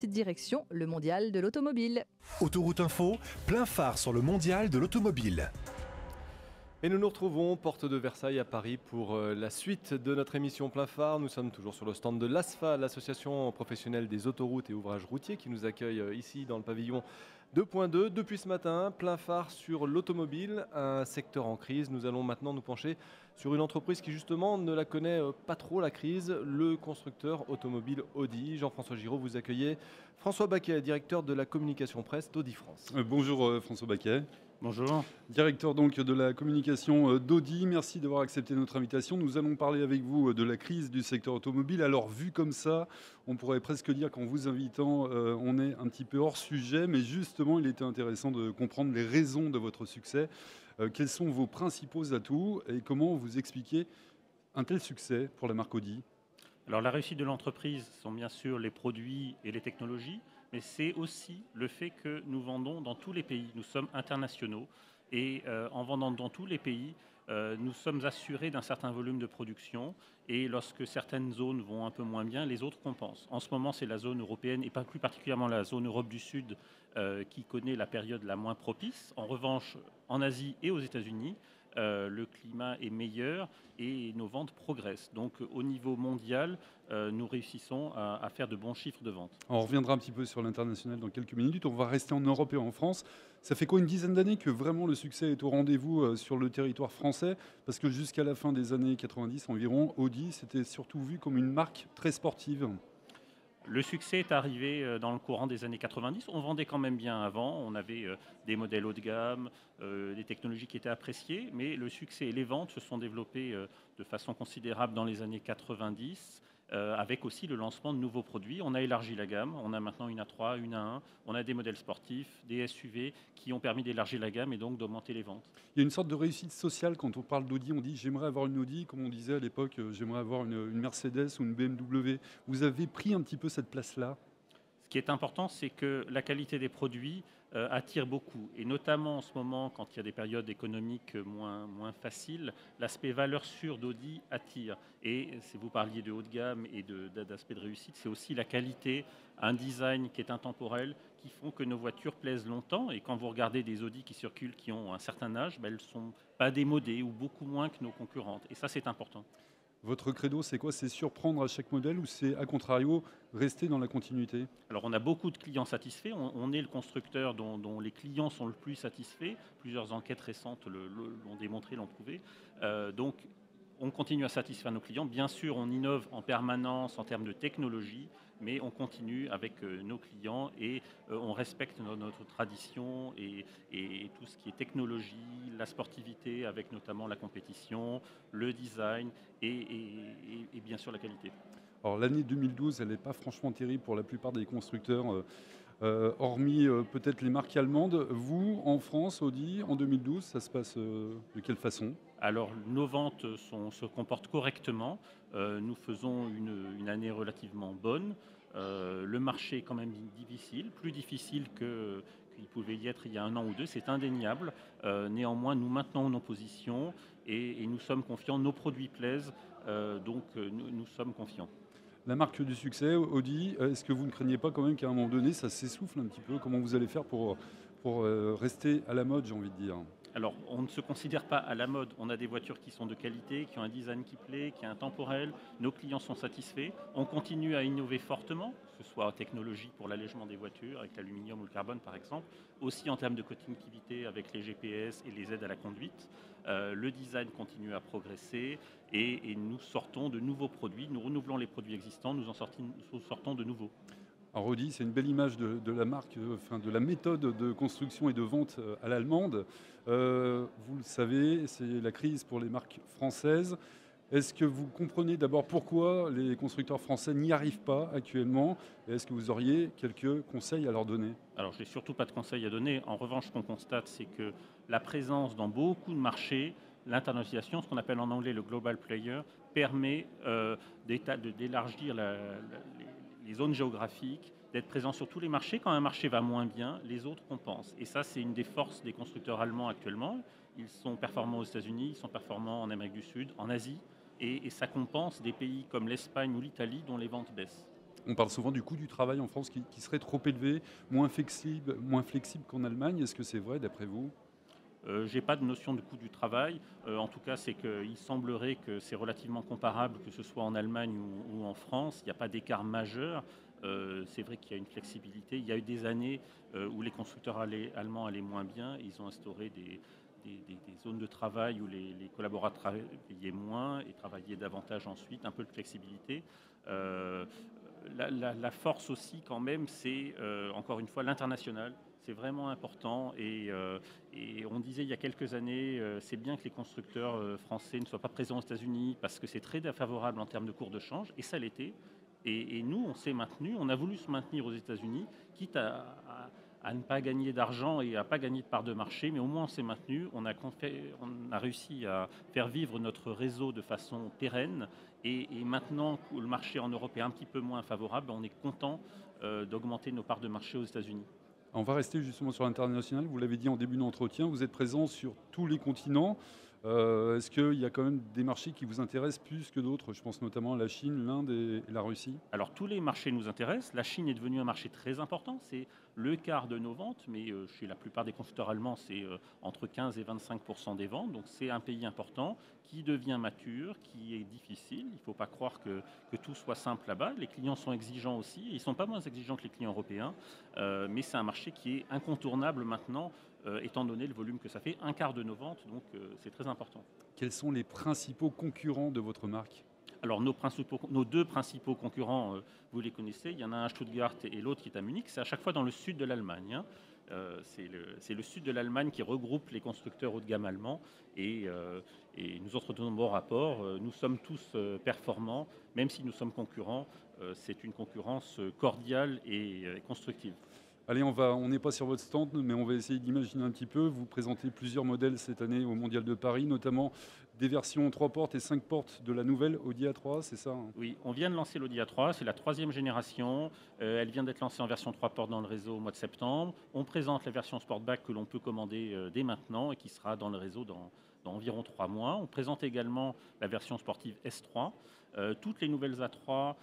Direction le mondial de l'automobile. Autoroute Info, plein phare sur le mondial de l'automobile. Et nous nous retrouvons porte de Versailles à Paris pour la suite de notre émission Plein Phare. Nous sommes toujours sur le stand de l'ASFA, l'association professionnelle des autoroutes et ouvrages routiers qui nous accueille ici dans le pavillon 2.2. Depuis ce matin, Plein Phare sur l'automobile, un secteur en crise. Nous allons maintenant nous pencher sur une entreprise qui justement ne la connaît pas trop la crise, le constructeur automobile Audi. Jean-François Giraud, vous accueillez François Baquet, directeur de la communication presse d'Audi France. Bonjour François Baquet. Bonjour. Directeur donc de la communication d'Audi, merci d'avoir accepté notre invitation. Nous allons parler avec vous de la crise du secteur automobile. Alors vu comme ça, on pourrait presque dire qu'en vous invitant, on est un petit peu hors sujet, mais justement il était intéressant de comprendre les raisons de votre succès. Quels sont vos principaux atouts et comment vous expliquez un tel succès pour la marque Audi ? Alors la réussite de l'entreprise sont bien sûr les produits et les technologies, mais c'est aussi le fait que nous vendons dans tous les pays. Nous sommes internationaux et en vendant dans tous les pays, nous sommes assurés d'un certain volume de production et lorsque certaines zones vont un peu moins bien, les autres compensent. En ce moment, c'est la zone européenne et pas plus particulièrement la zone Europe du Sud qui connaît la période la moins propice. En revanche, en Asie et aux États-Unis, le climat est meilleur et nos ventes progressent. Donc au niveau mondial, nous réussissons à faire de bons chiffres de vente. On reviendra un petit peu sur l'international dans quelques minutes. On va rester en Europe et en France. Ça fait quoi, une dizaine d'années que vraiment le succès est au rendez-vous sur le territoire français ? Parce que jusqu'à la fin des années 90 environ, Audi s'était surtout vu comme une marque très sportive. Le succès est arrivé dans le courant des années 90. On vendait quand même bien avant. On avait des modèles haut de gamme, des technologies qui étaient appréciées. Mais le succès et les ventes se sont développés de façon considérable dans les années 90, avec aussi le lancement de nouveaux produits. On a élargi la gamme. On a maintenant une A3, une A1. On a des modèles sportifs, des SUV qui ont permis d'élargir la gamme et donc d'augmenter les ventes. Il y a une sorte de réussite sociale quand on parle d'Audi. On dit j'aimerais avoir une Audi, comme on disait à l'époque, j'aimerais avoir une Mercedes ou une BMW. Vous avez pris un petit peu cette place-là ? Ce qui est important, c'est que la qualité des produits attire beaucoup. Et notamment en ce moment, quand il y a des périodes économiques moins faciles, l'aspect valeur sûre d'Audi attire. Et si vous parliez de haut de gamme et d'aspect de réussite, c'est aussi la qualité, un design qui est intemporel, qui font que nos voitures plaisent longtemps. Et quand vous regardez des Audi qui circulent, qui ont un certain âge, elles ne sont pas démodées ou beaucoup moins que nos concurrentes. Et ça, c'est important. Votre credo, c'est quoi ? C'est surprendre à chaque modèle ou c'est, à contrario, rester dans la continuité ? Alors, on a beaucoup de clients satisfaits. On est le constructeur dont les clients sont le plus satisfaits. Plusieurs enquêtes récentes l'ont démontré, l'ont prouvé. Donc, on continue à satisfaire nos clients. Bien sûr, on innove en permanence en termes de technologie, mais on continue avec nos clients et on respecte notre tradition et tout ce qui est technologie, la sportivité avec notamment la compétition, le design et bien sûr la qualité. Alors l'année 2012, elle n'est pas franchement terrible pour la plupart des constructeurs, hormis peut-être les marques allemandes. Vous, en France, Audi, en 2012, ça se passe de quelle façon ? Alors, nos ventes se comportent correctement. Nous faisons une année relativement bonne. Le marché est quand même difficile, plus difficile qu'il pouvait y être il y a un an ou deux, c'est indéniable. Néanmoins, nous maintenons nos positions et nous sommes confiants. Nos produits plaisent, donc nous sommes confiants. La marque du succès, Audi, est-ce que vous ne craignez pas quand même qu'à un moment donné, ça s'essouffle un petit peu ? Comment vous allez faire pour rester à la mode, j'ai envie de dire ? Alors, on ne se considère pas à la mode. On a des voitures qui sont de qualité, qui ont un design qui plaît, qui est intemporel. Nos clients sont satisfaits. On continue à innover fortement, que ce soit en technologie pour l'allègement des voitures, avec l'aluminium ou le carbone par exemple, aussi en termes de connectivité avec les GPS et les aides à la conduite. Le design continue à progresser et nous sortons de nouveaux produits. Nous renouvelons les produits existants, nous sortons de nouveaux. Alors Audi, c'est une belle image de la marque, de la méthode de construction et de vente à l'allemande. Vous le savez, c'est la crise pour les marques françaises. Est-ce que vous comprenez d'abord pourquoi les constructeurs français n'y arrivent pas actuellement ? Et est-ce que vous auriez quelques conseils à leur donner ? Alors, je n'ai surtout pas de conseils à donner. En revanche, ce qu'on constate, c'est que la présence dans beaucoup de marchés, l'internationalisation, ce qu'on appelle en anglais le global player, permet d'élargir les zones géographiques, d'être présent sur tous les marchés. Quand un marché va moins bien, les autres compensent. Et ça, c'est une des forces des constructeurs allemands actuellement. Ils sont performants aux États-Unis, ils sont performants en Amérique du Sud, en Asie, et ça compense des pays comme l'Espagne ou l'Italie dont les ventes baissent. On parle souvent du coût du travail en France qui serait trop élevé, moins flexible qu'en Allemagne. Est-ce que c'est vrai d'après vous? Je n'ai pas de notion de coût du travail. En tout cas, c'est qu'il semblerait que c'est relativement comparable, que ce soit en Allemagne ou en France. Il n'y a pas d'écart majeur. C'est vrai qu'il y a une flexibilité. Il y a eu des années où les constructeurs allemands allaient moins bien. Ils ont instauré des zones de travail où les collaborateurs travaillaient moins et travaillaient davantage ensuite, un peu de flexibilité. La force aussi quand même, c'est encore une fois l'international. C'est vraiment important et on disait il y a quelques années, c'est bien que les constructeurs français ne soient pas présents aux États-Unis parce que c'est très défavorable en termes de cours de change et ça l'était. Et nous, on s'est maintenu, on a voulu se maintenir aux États-Unis, quitte à ne pas gagner d'argent et à ne pas gagner de part de marché, mais au moins on s'est maintenu, on a réussi à faire vivre notre réseau de façon pérenne. Et maintenant que le marché en Europe est un petit peu moins favorable, on est content d'augmenter nos parts de marché aux États-Unis. On va rester justement sur l'international. Vous l'avez dit en début d'entretien, vous êtes présent sur tous les continents. Est-ce qu'il y a quand même des marchés qui vous intéressent plus que d'autres? Je pense notamment à la Chine, l'Inde et la Russie. Alors tous les marchés nous intéressent. La Chine est devenue un marché très important. C'est le quart de nos ventes, mais chez la plupart des constructeurs allemands, c'est entre 15 et 25% des ventes. Donc c'est un pays important qui devient mature, qui est difficile. Il ne faut pas croire que tout soit simple là-bas. Les clients sont exigeants aussi. Ils ne sont pas moins exigeants que les clients européens. Mais c'est un marché qui est incontournable maintenant, étant donné le volume que ça fait, un quart de nos ventes. Donc c'est très important. Quels sont les principaux concurrents de votre marque? Alors nos deux principaux concurrents, vous les connaissez, il y en a un à Stuttgart et l'autre qui est à Munich, c'est à chaque fois dans le sud de l'Allemagne. Hein. C'est le sud de l'Allemagne qui regroupe les constructeurs haut de gamme allemands et nous autres de nombreux rapports, nous sommes tous performants, même si nous sommes concurrents, c'est une concurrence cordiale et constructive. Allez, on n'est pas sur votre stand, mais on va essayer d'imaginer un petit peu. Vous présentez plusieurs modèles cette année au Mondial de Paris, notamment des versions 3 portes et 5 portes de la nouvelle Audi A3, c'est ça? Oui, on vient de lancer l'Audi A3, c'est la 3e génération. Elle vient d'être lancée en version 3 portes dans le réseau au mois de septembre. On présente la version Sportback que l'on peut commander dès maintenant et qui sera dans le réseau dans environ 3 mois. On présente également la version sportive S3. Toutes les nouvelles A3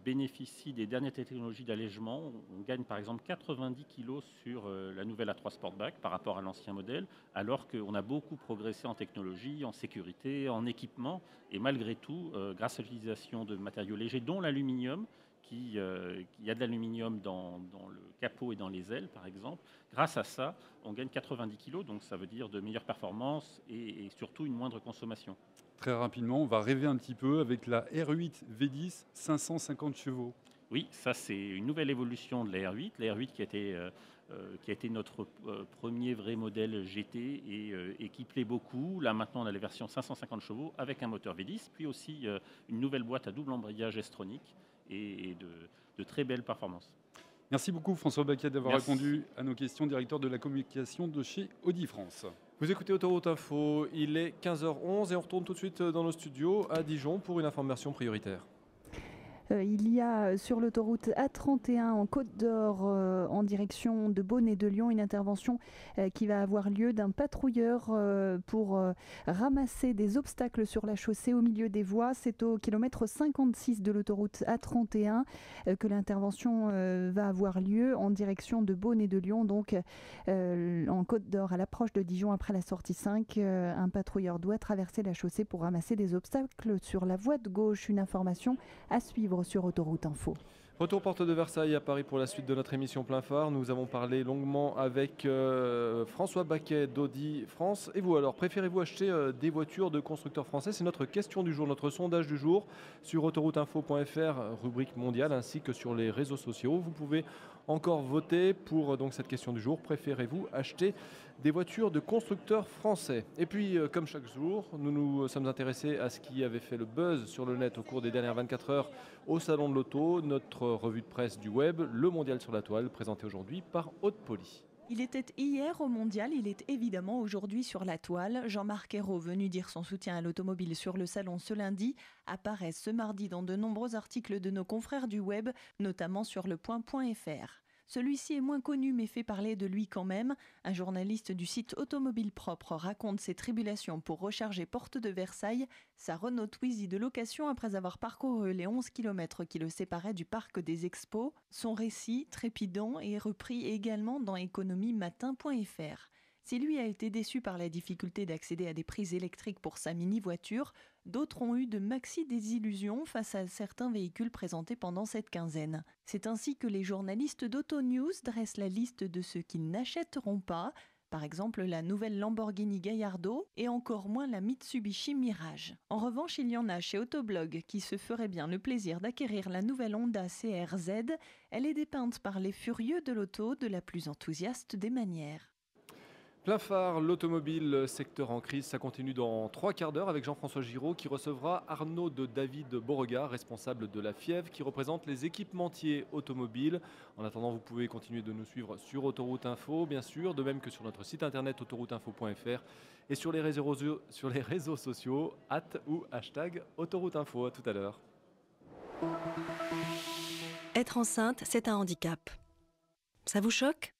bénéficient des dernières technologies d'allègement. On gagne par exemple 90 kg sur la nouvelle A3 Sportback par rapport à l'ancien modèle, alors qu'on a beaucoup progressé en technologie, en sécurité, en équipement. Et malgré tout, grâce à l'utilisation de matériaux légers, dont l'aluminium, il y a de l'aluminium dans le capot et dans les ailes par exemple, grâce à ça, on gagne 90 kg, donc ça veut dire de meilleures performances et surtout une moindre consommation. Très rapidement, on va rêver un petit peu avec la R8 V10 550 chevaux. Oui, ça c'est une nouvelle évolution de la R8. La R8 qui a été notre premier vrai modèle GT et qui plaît beaucoup. Là maintenant on a la version 550 chevaux avec un moteur V10, puis aussi une nouvelle boîte à double embrayage S-tronic et de très belles performances. Merci beaucoup François Baquet d'avoir répondu à nos questions, directeur de la communication de chez Audi France. Vous écoutez Autoroute Info, il est 15h11 et on retourne tout de suite dans nos studios à Dijon pour une information prioritaire. Il y a sur l'autoroute A31 en Côte d'Or en direction de Beaune et de Lyon une intervention qui va avoir lieu d'un patrouilleur pour ramasser des obstacles sur la chaussée au milieu des voies. C'est au kilomètre 56 de l'autoroute A31 que l'intervention va avoir lieu en direction de Beaune et de Lyon, donc en Côte d'Or à l'approche de Dijon après la sortie 5. Un patrouilleur doit traverser la chaussée pour ramasser des obstacles sur la voie de gauche. Une information à suivre sur Autoroute Info. Retour porte de Versailles à Paris pour la suite de notre émission Plein Phare. Nous avons parlé longuement avec François Baquet d'Audi France. Et vous alors, préférez-vous acheter des voitures de constructeurs français? C'est notre question du jour, notre sondage du jour sur autorouteinfo.fr, rubrique mondiale, ainsi que sur les réseaux sociaux. Vous pouvez encore voter pour donc cette question du jour. Préférez-vous acheter des voitures de constructeurs français? Et puis, comme chaque jour, nous nous sommes intéressés à ce qui avait fait le buzz sur le net au cours des dernières 24 heures au Salon de l'Auto, notre revue de presse du web, le Mondial sur la toile, présenté aujourd'hui par Aude Poly. Il était hier au Mondial, il est évidemment aujourd'hui sur la toile. Jean-Marc Ayrault, venu dire son soutien à l'automobile sur le salon ce lundi, apparaît ce mardi dans de nombreux articles de nos confrères du web, notamment sur lepoint.fr. Celui-ci est moins connu mais fait parler de lui quand même. Un journaliste du site Automobile Propre raconte ses tribulations pour recharger porte de Versailles sa Renault Twizy de location après avoir parcouru les 11 km qui le séparaient du parc des Expos. Son récit, trépidant, est repris également dans économiematin.fr. Si lui a été déçu par la difficulté d'accéder à des prises électriques pour sa mini-voiture, d'autres ont eu de maxi désillusions face à certains véhicules présentés pendant cette quinzaine. C'est ainsi que les journalistes d'AutoNews dressent la liste de ceux qui n'achèteront pas, par exemple la nouvelle Lamborghini Gallardo et encore moins la Mitsubishi Mirage. En revanche, il y en a chez Autoblog qui se feraient bien le plaisir d'acquérir la nouvelle Honda CR-Z. Elle est dépeinte par les furieux de l'auto de la plus enthousiaste des manières. Plein phare, l'automobile, secteur en crise, ça continue dans 3 quarts d'heure avec Jean-François Giraud qui recevra Arnaud de David Beauregard, responsable de la FIEV, qui représente les équipementiers automobiles. En attendant, vous pouvez continuer de nous suivre sur Autoroute Info, bien sûr, de même que sur notre site internet autorouteinfo.fr et sur les réseaux sociaux, @ ou hashtag Autoroute Info. À tout à l'heure. Être enceinte, c'est un handicap. Ça vous choque ?